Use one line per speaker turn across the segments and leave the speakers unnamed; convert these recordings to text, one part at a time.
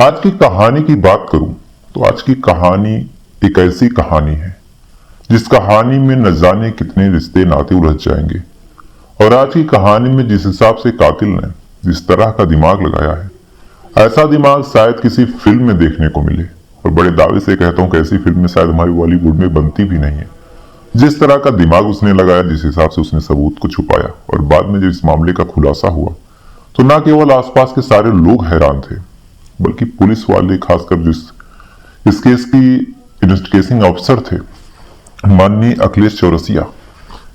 आज की कहानी की बात करूं तो आज की कहानी एक ऐसी कहानी है जिस कहानी में न जाने कितने रिश्ते नाते उलझ जाएंगे। और आज की कहानी में जिस हिसाब से कातिल ने जिस तरह का दिमाग लगाया है, ऐसा दिमाग शायद किसी फिल्म में देखने को मिले। और बड़े दावे से कहता हूं कि ऐसी फिल्म में शायद हमारी बॉलीवुड में बनती भी नहीं है। जिस तरह का दिमाग उसने लगाया, जिस हिसाब से उसने सबूत को छुपाया, और बाद में जब इस मामले का खुलासा हुआ तो न केवल आसपास के सारे लोग हैरान थे, बल्कि पुलिस वाले, खासकर जो इस केस की इन्वेस्टिगेशन ऑफिसर थे, माननीय अखिलेश चौरसिया,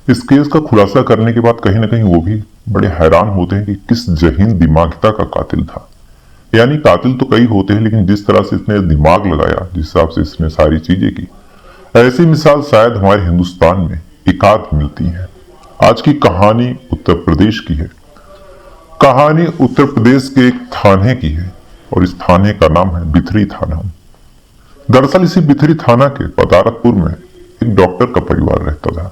इस केस का खुलासा करने के बाद कहीं ना कहीं वो भी बड़े हैरान होते हैं कि किस जहीन दिमागिता का कातिल था। यानी कातिल तो कई होते हैं, लेकिन जिस तरह से इसने दिमाग लगाया, जिस हिसाब से इसने सारी चीजें की, ऐसी मिसाल शायद हमारे हिंदुस्तान में एकाध मिलती है। आज की कहानी उत्तर प्रदेश की है। कहानी उत्तर प्रदेश के एक थाने की है और इस थाने का नाम है बिथरी थाना। दरअसल इसी बिथरी थाना के पदारतपुर में एक डॉक्टर का परिवार रहता था।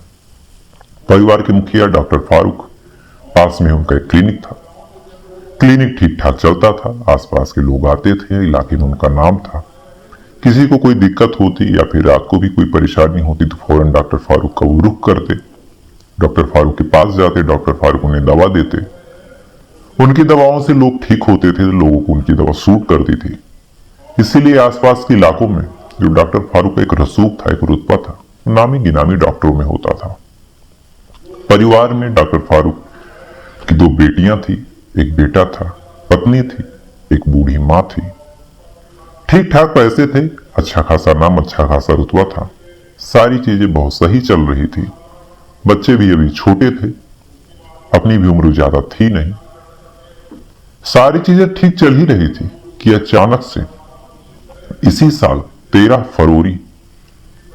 परिवार के मुखिया डॉक्टर फारूक, पास में उनका एक क्लिनिक था। क्लिनिक ठीक ठाक चलता था, आसपास के लोग आते थे, इलाके में उनका नाम था। किसी को कोई दिक्कत होती या फिर रात को भी कोई परेशानी होती तो फौरन डॉक्टर फारूक का वो रुख करते, डॉक्टर फारूक के पास जाते, डॉक्टर फारूक उन्हें दवा देते। उनकी दवाओं से लोग ठीक होते थे, लोगों को उनकी दवा सूट करती थी। इसीलिए आसपास के इलाकों में जो डॉक्टर फारूक एक रसूख था, एक रुतबा था, नामी गिनामी डॉक्टरों में होता था। परिवार में डॉक्टर फारूक की दो बेटियां थी, एक बेटा था, पत्नी थी, एक बूढ़ी मां थी। ठीक ठाक पैसे थे, अच्छा खासा नाम, अच्छा खासा रुतबा था, सारी चीजें बहुत सही चल रही थी। बच्चे भी अभी छोटे थे, अपनी भी उम्र ज्यादा थी नहीं, सारी चीजें ठीक चल ही रही थी कि अचानक से इसी साल 13 फरवरी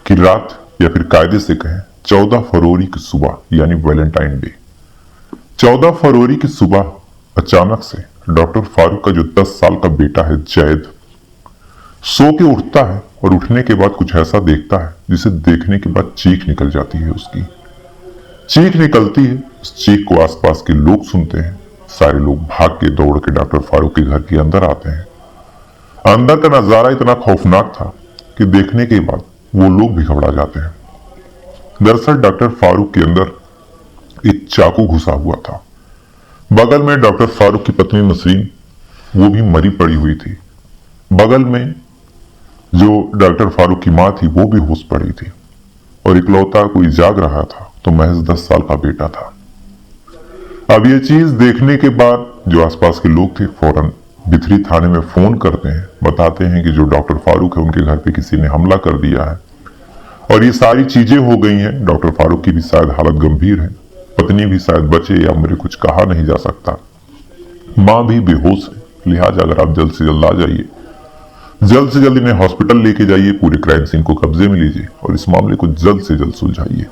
की रात, या फिर कायदे से कहें 14 फरवरी की सुबह, यानी वैलेंटाइन डे, 14 फरवरी की सुबह अचानक से डॉक्टर फारूक का जो 10 साल का बेटा है जैद, सो के उठता है और उठने के बाद कुछ ऐसा देखता है जिसे देखने के बाद चीख निकल जाती है। उसकी चीख निकलती है, उस चीख को आसपास के लोग सुनते हैं। सारे लोग भाग के दौड़ के डॉक्टर फारूक के घर के अंदर आते हैं। अंदर का नजारा इतना खौफनाक था कि देखने के बाद वो लोग भी घबरा जाते हैं। दरअसल डॉक्टर फारूक के अंदर एक चाकू घुसा हुआ था। बगल में डॉक्टर फारूक की पत्नी नसरीन, वो भी मरी पड़ी हुई थी। बगल में जो डॉक्टर फारूक की मां थी, वो भी होश पड़ी थी। और इकलौता कोई जाग रहा था तो महज 10 साल का बेटा था। अब ये चीज देखने के बाद जो आसपास के लोग थे फौरन बिथरी थाने में फोन करते हैं, बताते हैं कि जो डॉक्टर फारूक है उनके घर पे किसी ने हमला कर दिया है और ये सारी चीजें हो गई हैं। डॉक्टर फारूक की भी शायद हालत गंभीर है, पत्नी भी शायद बचे या मरे, कुछ कहा नहीं जा सकता, मां भी बेहोश है। लिहाजा अगर आप जल्द से जल्द आ जाइए, जल्द से जल्द इन्हें हॉस्पिटल लेके जाइए, पूरे क्राइम सीन को कब्जे में लीजिए और इस मामले को जल्द से जल्द सुलझाइए।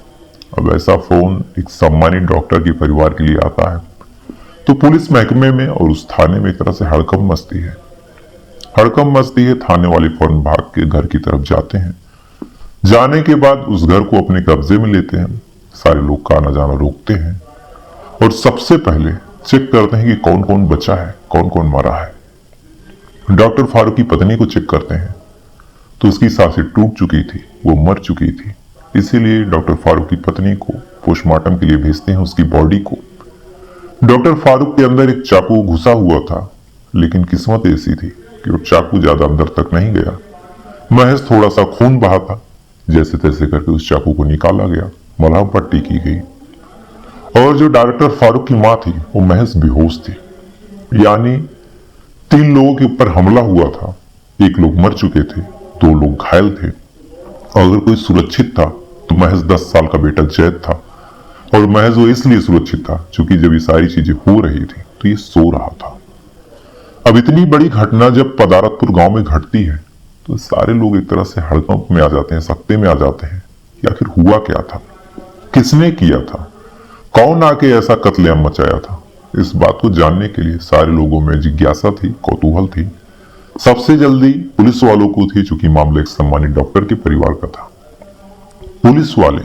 अब ऐसा फोन एक सम्मानित डॉक्टर के परिवार के लिए आता है तो पुलिस महकमे में और उस थाने में एक तरह से हड़कंप मचती है। हड़कंप मचती है, थाने वाले फौरन भाग के घर की तरफ जाते हैं। जाने के बाद उस घर को अपने कब्जे में लेते हैं। सारे लोग का आना जाना रोकते हैं और सबसे पहले चेक करते हैं कि कौन कौन बचा है, कौन कौन मरा है। डॉक्टर फारूक की पत्नी को चेक करते हैं तो उसकी सांसें टूट चुकी थी, वो मर चुकी थी। इसीलिए डॉक्टर फारूक की पत्नी को पोस्टमार्टम के लिए भेजते हैं, उसकी बॉडी को। डॉक्टर फारूक के अंदर एक चाकू घुसा हुआ था, लेकिन किस्मत ऐसी थी कि वो चाकू ज्यादा अंदर तक नहीं गया, महज थोड़ा सा खून बहा था। जैसे तैसे करके उस चाकू को निकाला गया, मलहम पट्टी की गई और जो डॉक्टर फारूक की मां थी वो महज बेहोश थी। यानी 3 लोगों के ऊपर हमला हुआ था, 1 लोग मर चुके थे, 2 लोग घायल थे। अगर कोई सुरक्षित था तो महज 10 साल का बेटा जैद था, और महज वो इसलिए सुरक्षित था क्योंकि जब ये सारी चीजें हो रही थी तो ये सो रहा था। अब इतनी बड़ी घटना जब पदारतपुर गांव में घटती है तो सारे लोग एक तरह से हड़कंप में आ जाते हैं, सकते में आ जाते हैं कि आखिर हुआ क्या था, किसने किया था, कौन आके ऐसा कत्लेआम मचाया था। इस बात को जानने के लिए सारे लोगों में जिज्ञासा थी, कौतूहल थी। सबसे जल्दी पुलिस वालों को थी, चूंकि मामला एक सम्मानित डॉक्टर के परिवार का था। पुलिस वाले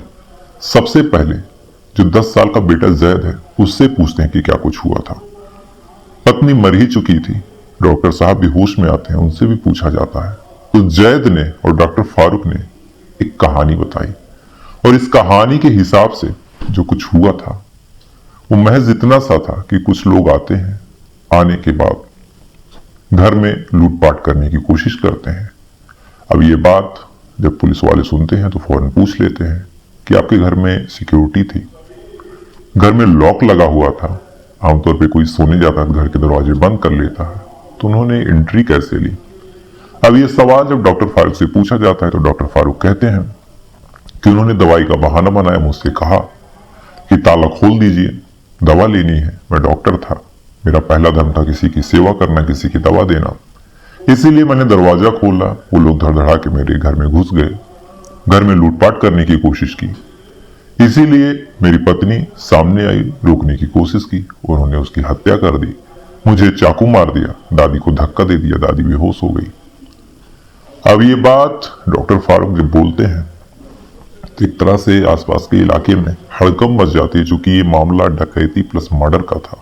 सबसे पहले जो 10 साल का बेटा जैद है उससे पूछते हैं कि क्या कुछ हुआ था। पत्नी मर ही चुकी थी, डॉक्टर साहब भी होश में आते हैं, उनसे भी पूछा जाता है। तो जैद ने और डॉक्टर फारूक ने एक कहानी बताई और इस कहानी के हिसाब से जो कुछ हुआ था वो महज इतना सा था कि कुछ लोग आते हैं, आने के बाद घर में लूटपाट करने की कोशिश करते हैं। अब ये बात जब पुलिस वाले सुनते हैं तो फौरन पूछ लेते हैं कि आपके घर में सिक्योरिटी थी, घर में लॉक लगा हुआ था, आमतौर पे कोई सोने जाता है घर के दरवाजे बंद कर लेता है, तो उन्होंने एंट्री कैसे ली? अब ये सवाल जब डॉक्टर फारूक से पूछा जाता है तो डॉक्टर फारूक कहते हैं कि उन्होंने दवाई का बहाना बनाया, मुझसे कहा कि ताला खोल दीजिए, दवा लेनी है। मैं डॉक्टर था, मेरा पहला धर्म था किसी की सेवा करना, किसी की दवा देना, इसीलिए मैंने दरवाजा खोला। वो लोग धड़धड़ा के मेरे घर में घुस गए, घर में लूटपाट करने की कोशिश की। इसीलिए मेरी पत्नी सामने आई, रोकने की कोशिश की, उन्होंने उसकी हत्या कर दी, मुझे चाकू मार दिया, दादी को धक्का दे दिया, दादी बेहोश हो गई। अब ये बात डॉक्टर फारूक जब बोलते हैं तो एक तरह से आसपास के इलाके में हड़कंप मच जाती है, चूंकि ये मामला डकैती प्लस मर्डर का था।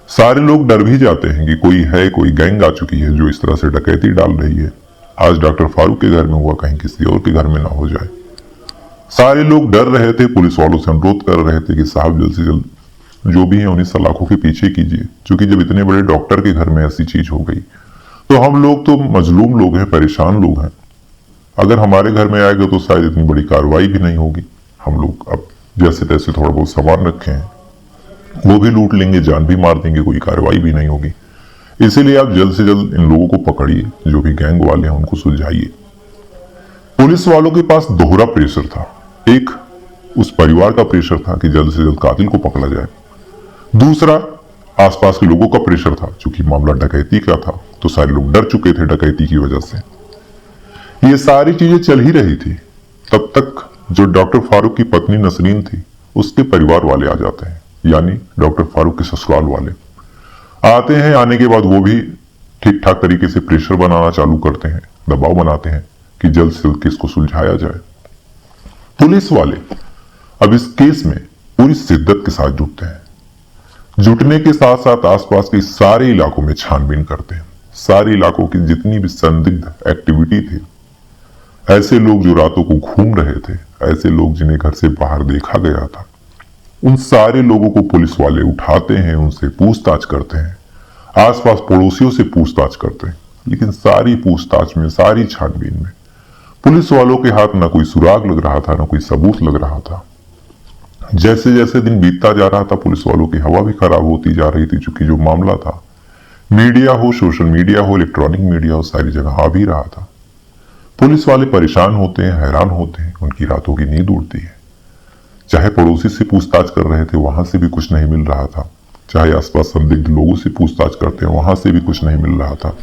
सारे लोग डर भी जाते हैं कि कोई गैंग आ चुकी है जो इस तरह से डकैती डाल रही है। आज डॉक्टर फारूक के घर में हुआ, कहीं किसी और के घर में ना हो जाए। सारे लोग डर रहे थे, पुलिस वालों से अनुरोध कर रहे थे कि साहब जल्द से जल्द जो भी है उन्हीं सलाखों के पीछे कीजिए, क्योंकि जब इतने बड़े डॉक्टर के घर में ऐसी चीज हो गई तो हम लोग तो मजलूम लोग हैं, परेशान लोग हैं। अगर हमारे घर में आएगा तो शायद इतनी बड़ी कार्रवाई भी नहीं होगी। हम लोग अब जैसे तैसे थोड़ा बहुत सामान रखे हैं, वो भी लूट लेंगे, जान भी मार देंगे, कोई कार्रवाई भी नहीं होगी। इसीलिए आप जल्द से जल्द इन लोगों को पकड़िए, जो भी गैंग वाले हैं उनको सुलझाइए। पुलिस वालों के पास दोहरा प्रेशर था। एक उस परिवार का प्रेशर था कि जल्द से जल्द कातिल को पकड़ा जाए, दूसरा आसपास के लोगों का प्रेशर था, क्योंकि मामला डकैती का था तो सारे लोग डर चुके थे डकैती की वजह से। ये सारी चीजें चल ही रही थी, तब तक जो डॉक्टर फारूक की पत्नी नसरीन थी उसके परिवार वाले आ जाते हैं, यानी डॉक्टर फारूक के ससुराल वाले आते हैं। आने के बाद वो भी ठीक ठाक तरीके से प्रेशर बनाना चालू करते हैं, दबाव बनाते हैं कि जल्द से जल्द केस को सुलझाया जाए। पुलिस वाले अब इस केस में पूरी शिद्दत के साथ जुटते हैं। जुटने के साथ साथ आसपास के सारे इलाकों में छानबीन करते हैं। सारे इलाकों की जितनी भी संदिग्ध एक्टिविटी थी, ऐसे लोग जो रातों को घूम रहे थे, ऐसे लोग जिन्हें घर से बाहर देखा गया था, उन सारे लोगों को पुलिस वाले उठाते हैं, उनसे पूछताछ करते हैं, आसपास पड़ोसियों से पूछताछ करते हैं। लेकिन सारी पूछताछ में, सारी छानबीन में पुलिस वालों के हाथ ना कोई सुराग लग रहा था, ना कोई सबूत लग रहा था। जैसे जैसे दिन बीतता जा रहा था, पुलिस वालों की हवा भी खराब होती जा रही थी, चूंकि जो मामला था मीडिया हो, सोशल मीडिया हो, इलेक्ट्रॉनिक मीडिया हो, सारी जगह आ भी रहा था। पुलिस वाले परेशान होते हैं, हैरान होते हैं, उनकी रातों की नींद उड़ती है। चाहे पड़ोसी से पूछताछ कर रहे थे, वहां से भी कुछ नहीं मिल रहा था, चाहे आसपास संदिग्ध लोगों से पूछताछ करते हैं, वहां से भी कुछ नहीं मिल रहा था।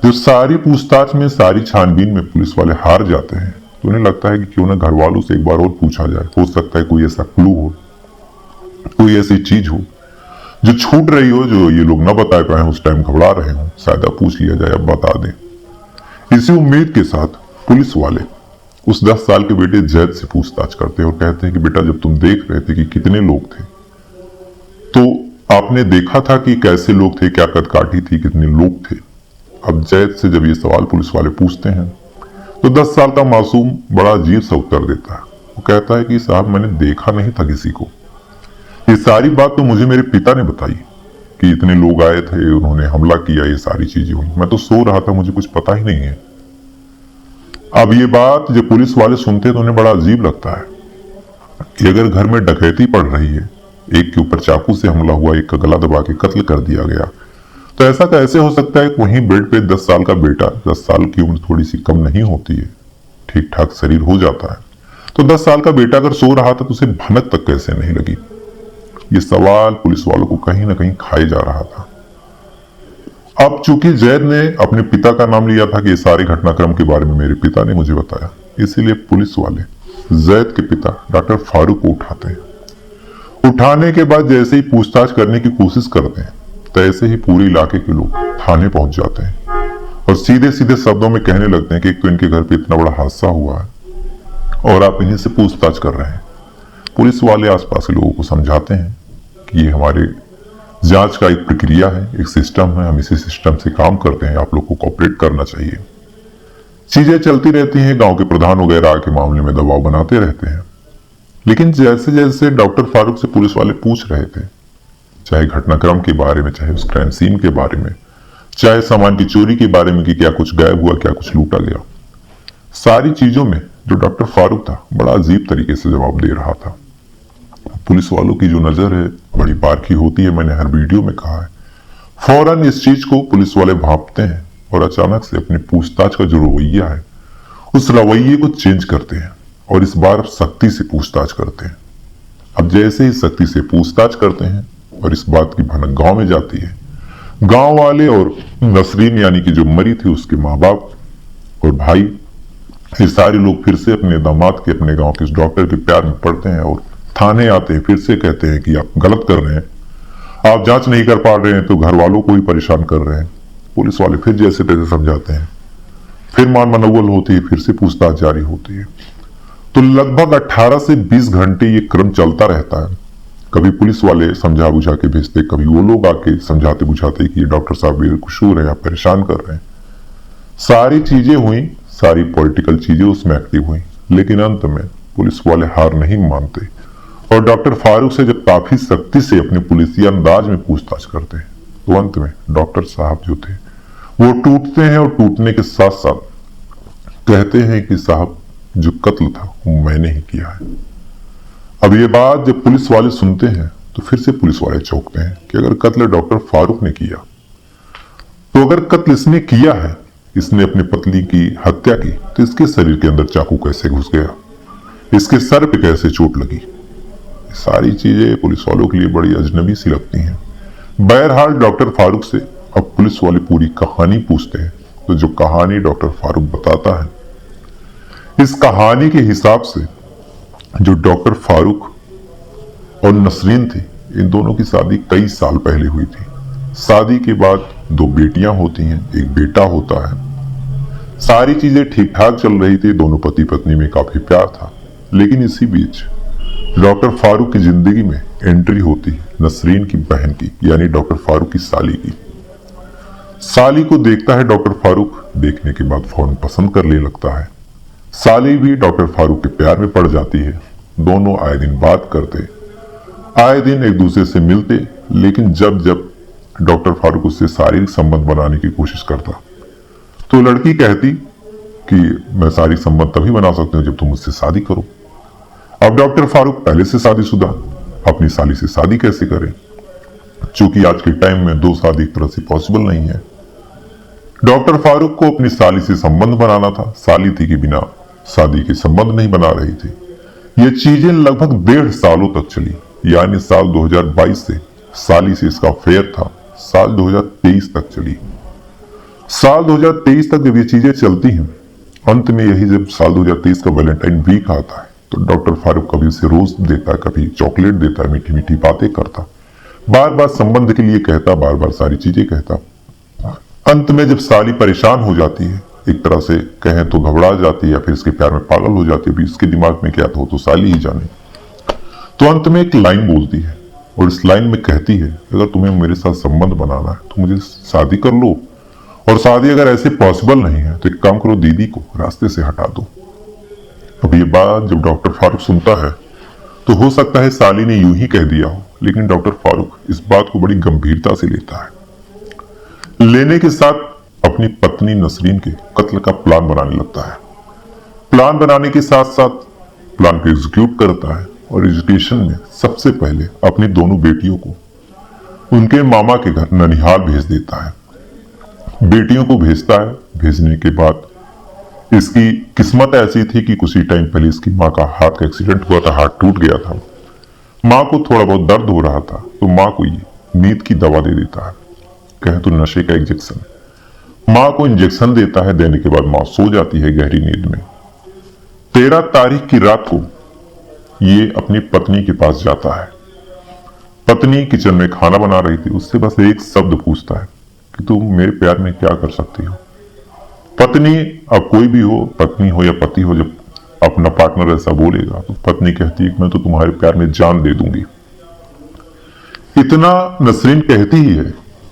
जो सारी पूछताछ में, सारी छानबीन में पुलिस वाले हार जाते हैं, तो उन्हें लगता है कि क्यों ना घर वालों से एक बार और पूछा जाए, हो सकता है कोई ऐसा क्लू हो, कोई ऐसी चीज हो जो छूट रही हो, जो ये लोग ना बता पाए, उस टाइम घबरा रहे हो, शायद अब पूछ लिया जाए, अब बता दें। इसी उम्मीद के साथ पुलिस वाले उस 10 साल के बेटे जैद से पूछताछ करते हैं और कहते हैं कि बेटा, जब तुम देख रहे थे कि कितने लोग थे, तो आपने देखा था कि कैसे लोग थे, क्या कदकाठी थी, कितने लोग थे? अब जैद से जब ये सवाल पुलिस वाले पूछते हैं तो 10 साल का मासूम बड़ा अजीब सा उत्तर देता है। वो कहता है कि साहब, मैंने देखा नहीं था किसी को, ये सारी बात तो मुझे मेरे पिता ने बताई कि इतने लोग आए थे, उन्होंने हमला किया, ये सारी चीजें हुई, मैं तो सो रहा था, मुझे कुछ पता ही नहीं है। अब ये बात जब पुलिस वाले सुनते हैं तो उन्हें बड़ा अजीब लगता है कि अगर घर में डकैती पड़ रही है, एक के ऊपर चाकू से हमला हुआ, एक का गला दबा के कत्ल कर दिया गया, तो ऐसा कैसे हो सकता है? वहीं बेड पे 10 साल का बेटा, 10 साल की उम्र थोड़ी सी कम नहीं होती है, ठीक ठाक शरीर हो जाता है, तो 10 साल का बेटा अगर सो रहा था तो उसे भनक तक कैसे नहीं लगी? ये सवाल पुलिस वालों को कहीं ना कहीं खाए जा रहा था। अब चूंकि जैद ने अपने पिता का नाम लिया था कि ये सारे घटनाक्रम के बारे में मेरे पिता ने मुझे बताया, इसीलिए पुलिस वाले जैद के पिता डॉक्टर फारूक को उठाते हैं। उठाने के बाद जैसे ही पूछताछ करने की कोशिश करते हैं, तैसे ही पूरे इलाके के लोग थाने पहुंच जाते हैं और सीधे सीधे शब्दों में कहने लगते हैं कि एक तो इनके घर पे इतना बड़ा हादसा हुआ है और आप इन्हीं से पूछताछ कर रहे हैं। पुलिस वाले आसपास के लोगों को समझाते हैं कि ये हमारे जांच का एक प्रक्रिया है, एक सिस्टम है, हम इसी सिस्टम से काम करते हैं, आप लोग को कॉपरेट करना चाहिए। चीजें चलती रहती हैं, गांव के प्रधान वगैरह के मामले में दबाव बनाते रहते हैं। लेकिन जैसे जैसे डॉक्टर फारूक से पुलिस वाले पूछ रहे थे, चाहे घटनाक्रम के बारे में, चाहे उस क्राइम सीन के बारे में, चाहे सामान की चोरी के बारे में कि क्या कुछ गायब हुआ, क्या कुछ लूटा गया, सारी चीजों में जो डॉक्टर फारूक था बड़ा अजीब तरीके से जवाब दे रहा था। पुलिस वालों की जो नजर है बड़ी बारखी होती है, मैंने हर वीडियो में कहा है। फौरन इस चीज को पुलिस वाले भांपते हैं और अचानक से अपनी पूछताछ का जो रवैया है उस रवैये को चेंज करते हैं और इस बार सख्ती से पूछताछ करते हैं। अब जैसे ही सख्ती से पूछताछ करते हैं और इस बात की भनक गांव में जाती है, गांव वाले और नसरीन यानी कि जो मरी थी उसके माँ बाप और भाई, ये सारे लोग फिर से अपने दामाद के, अपने गांव के उस डॉक्टर के प्यार में पड़ते हैं और थाने आते हैं, फिर से कहते हैं कि आप गलत कर रहे हैं, आप जांच नहीं कर पा रहे हैं तो घर वालों को ही परेशान कर रहे हैं। पुलिस वाले फिर जैसे तैसे समझाते हैं, फिर मान मनोवल होती है, फिर से पूछताछ जारी होती है। तो लगभग 18 से 20 घंटे ये क्रम चलता रहता है। कभी पुलिस वाले समझा बुझा के भेजते, कभी वो लोग आके समझाते बुझाते कि ये डॉक्टर साहब बेकसूर है, आप परेशान कर रहे हैं। सारी चीजें हुई, सारी पॉलिटिकल चीजें उसमें एक्टिव हुई, लेकिन अंत में पुलिस वाले हार नहीं मानते और डॉक्टर फारूक से जब काफी सख्ती से अपने पुलिसिया अंदाज में पूछताछ करते हैं तो अंत में डॉक्टर साहब जो थे वो टूटते हैं और टूटने के साथ साथ कहते हैं कि साहब जो कत्ल था वो मैंने ही किया है। अब ये बात जब पुलिस वाले सुनते हैं तो फिर से पुलिस वाले चौंकते हैं कि अगर कत्ल डॉक्टर फारूक ने किया तो अगर कत्ल इसने किया है, इसने अपनी पत्नी की हत्या की, तो इसके शरीर के अंदर चाकू कैसे घुस गया, इसके सर पे कैसे चोट लगी। सारी चीजें पुलिस वालों के लिए बड़ी अजनबी सी लगती हैं। बहरहाल डॉक्टर फारूक से अब पुलिस वाले पूरी कहानी पूछते हैं तो जो कहानी डॉक्टर फारूक बताता है, इस कहानी के हिसाब से जो डॉक्टर फारूक और नसरीन थी, इन दोनों की शादी कई साल पहले हुई थी। शादी के बाद 2 बेटियां होती हैं, एक बेटा होता है। सारी चीजें ठीक ठाक चल रही थी, दोनों पति पत्नी में काफी प्यार था। लेकिन इसी बीच डॉक्टर फारूक की जिंदगी में एंट्री होती है नसरीन की बहन की, यानी डॉक्टर फारूक की साली की। साली को देखता है डॉक्टर फारूक, देखने के बाद फौरन पसंद कर ले लगता है। साली भी डॉक्टर फारूक के प्यार में पड़ जाती है। दोनों आए दिन बात करते, आए दिन एक दूसरे से मिलते, लेकिन जब जब डॉक्टर फारूक उससे शारीरिक संबंध बनाने की कोशिश करता तो लड़की कहती कि मैं शारीरिक संबंध तभी बना सकती हूँ जब तुम मुझसे शादी करो। अब डॉक्टर फारूक पहले से शादीशुदा, अपनी साली से शादी कैसे करें, चूंकि आज के टाइम में 2 शादी एक तरह से पॉसिबल नहीं है। डॉक्टर फारूक को अपनी साली से संबंध बनाना था, साली थी कि बिना शादी के संबंध नहीं बना रही थी। ये चीजें लगभग 1.5 सालों तक चली, यानी साल 2022 से साली से इसका अफेयर था, साल 2023 तक चली। साल 2023 तक जब ये चीजें चलती हैं, अंत में यही जब साल 2023 का वैलेंटाइन वीक आता है तो डॉक्टर फारूक कभी उसे रोज देता है, कभी चॉकलेट देता है, मीठी मीठी बातें करता, बार बार संबंध के लिए कहता, बार बार सारी चीजें कहता। अंत में जब साली परेशान हो जाती है, एक तरह से कहें तो घबरा जाती है या फिर इसके प्यार में पागल हो जाती है, इसके दिमाग में क्या था तो साली ही जाने, तो अंत में एक लाइन बोलती है और इस लाइन में कहती है अगर तुम्हें मेरे साथ संबंध बनाना है तो मुझे शादी कर लो, और शादी अगर ऐसे पॉसिबल नहीं है तो एक काम करो, दीदी को रास्ते से हटा दो। अब ये बात जब डॉक्टर फारूक सुनता है तो हो सकता है साली ने यूं ही कह दिया हो, लेकिन डॉक्टर फारूक इस बात को बड़ी गंभीरता से लेता है। लेने के साथ अपनी पत्नी नसरीन के कत्ल का प्लान बनाने लगता है। प्लान बनाने के साथ साथ प्लान को एग्जीक्यूट करता है और एजुकेशन में सबसे पहले अपनी दोनों बेटियों को उनके मामा के घर ननिहाल भेज देता है। बेटियों को भेजता है, भेजने के बाद इसकी किस्मत ऐसी थी कि कुछ ही टाइम पहले इसकी माँ का हार्ट का एक्सीडेंट हुआ था, हार्ट टूट गया था। माँ को थोड़ा बहुत दर्द हो रहा था तो माँ को ये नींद की दवा दे देता है, कहे तो नशे का इंजेक्शन। माँ को इंजेक्शन देता है, देने के बाद माँ सो जाती है गहरी नींद में। 13 तारीख की रात को ये अपनी पत्नी के पास जाता है। पत्नी किचन में खाना बना रही थी, उससे बस एक शब्द पूछता है कि तुम मेरे प्यार में क्या कर सकती हो। पत्नी, अब कोई भी हो, पत्नी हो या पति हो, जब अपना पार्टनर ऐसा बोलेगा तो पत्नी कहती है कि मैं तो तुम्हारे प्यार में जान दे दूंगी। इतना नसरीन कहती ही है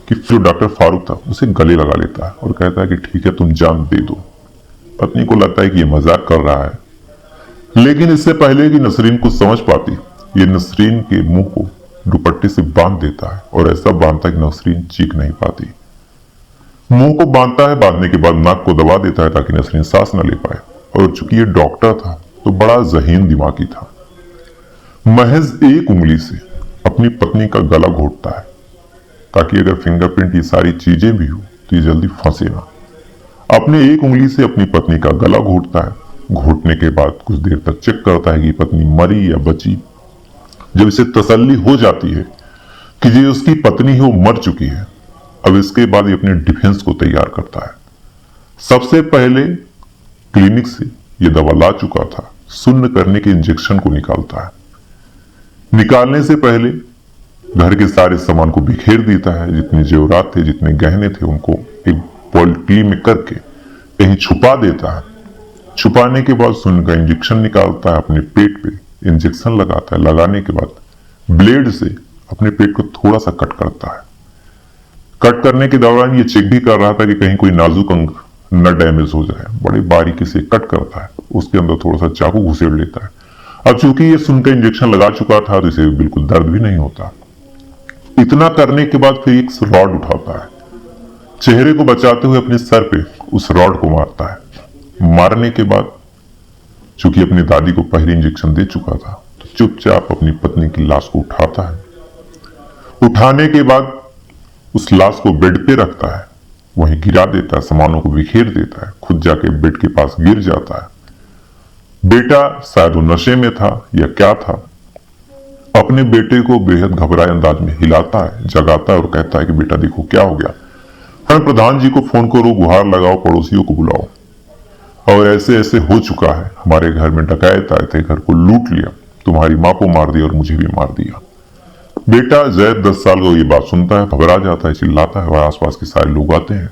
कि जो डॉक्टर फारूक था उसे गले लगा लेता है और कहता है कि ठीक है तुम जान दे दो। पत्नी को लगता है कि ये मजाक कर रहा है, लेकिन इससे पहले कि नसरीन कुछ समझ पाती, ये नसरीन के मुंह को दुपट्टे से बांध देता है और ऐसा बांधता है कि नसरीन चीख नहीं पाती। मुंह को बांधता है, बांधने के बाद नाक को दबा देता है ताकि नसरीन सांस न ले पाए। और चूंकि ये डॉक्टर था तो बड़ा जहीन दिमागी था, महज एक उंगली से अपनी पत्नी का गला घोटता है ताकि अगर फिंगरप्रिंट ये सारी चीजें भी हो तो ये जल्दी फंसे ना। अपने एक उंगली से अपनी पत्नी का गला घोटता है। घोटने के बाद कुछ देर तक चेक करता है कि पत्नी मरी या बची। जब इसे तसल्ली हो जाती है कि जो उसकी पत्नी है वो मर चुकी है, अब इसके बाद ये अपने डिफेंस को तैयार करता है। सबसे पहले क्लिनिक से ये दवा ला चुका था, सुन्न करने के इंजेक्शन को निकालता है। निकालने से पहले घर के सारे सामान को बिखेर देता है, जितने जेवरात थे, जितने गहने थे, उनको एक पॉलिथीन में करके कहीं छुपा देता है। छुपाने के बाद सुन्न का इंजेक्शन निकालता है, अपने पेट पे इंजेक्शन लगाता है। लगाने के बाद ब्लेड से अपने पेट को थोड़ा सा कट करता है। कट करने के दौरान ये चेक भी कर रहा था कि कहीं कोई नाजुक अंग न डैमेज हो जाए। बड़ी बारीकी से कट करता है, उसके अंदर थोड़ा सा चाकू घुसेड़ लेता है। अब चूंकि ये सुन्न का इंजेक्शन लगा चुका था तो इसे बिल्कुल दर्द भी नहीं होता। इतना करने के बाद फिर एक रॉड उठाता है, चेहरे को बचाते हुए अपने सर पे उस रॉड को मारता है। मारने के बाद चूंकि अपनी दादी को पहले इंजेक्शन दे चुका था तो चुपचाप अपनी पत्नी की लाश को उठाता है। उठाने के बाद उस लाश को बेड पे रखता है, वहीं गिरा देता है, सामानों को बिखेर देता है, खुद जाके बेड के पास गिर जाता है। बेटा शायद वो नशे में था या क्या था, अपने बेटे को बेहद घबराए अंदाज में हिलाता है, जगाता है और कहता है कि बेटा देखो क्या हो गया, हम प्रधान जी को फोन करो, गुहार लगाओ, पड़ोसियों को बुलाओ। और ऐसे ऐसे हो चुका है, हमारे घर में डकैत आए थे, घर को लूट लिया, तुम्हारी माँ को मार दिया और मुझे भी मार दिया। बेटा जैद 10 साल का ये बात सुनता है, घबरा जाता है, चिल्लाता है और आसपास के सारे लोग आते हैं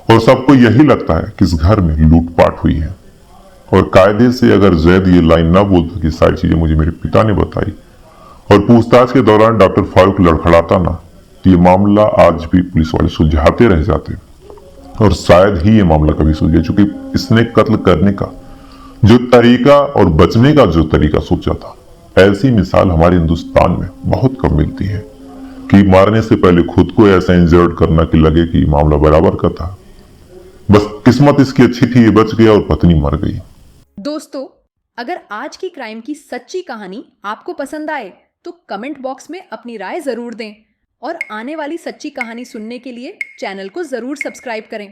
और सबको यही लगता है कि इस घर में लूटपाट हुई है। और कायदे से अगर जैद ये लाइन ना बोलता कि सारी चीजें मुझे मेरे पिता ने बताई और पूछताछ के दौरान डॉक्टर फारूक लड़खड़ाता ना, तो ये मामला आज भी पुलिस वाले सुलझाते रह जाते और शायद ही ये मामला कभी सुलझे, चूंकि इसने कत्ल करने का जो तरीका और बचने का जो तरीका सोचा था, ऐसी मिसाल हमारे हिंदुस्तान में बहुत कम मिलती है कि मारने से पहले खुद को ऐसा इंजर्ड करना कि लगे कि मामला बराबर का था। बस किस्मत इसकी अच्छी थी, ये बच गया और पत्नी मर गई।
दोस्तों, अगर आज की क्राइम की सच्ची कहानी आपको पसंद आए तो कमेंट बॉक्स में अपनी राय जरूर दें और आने वाली सच्ची कहानी सुनने के लिए चैनल को जरूर सब्सक्राइब करें।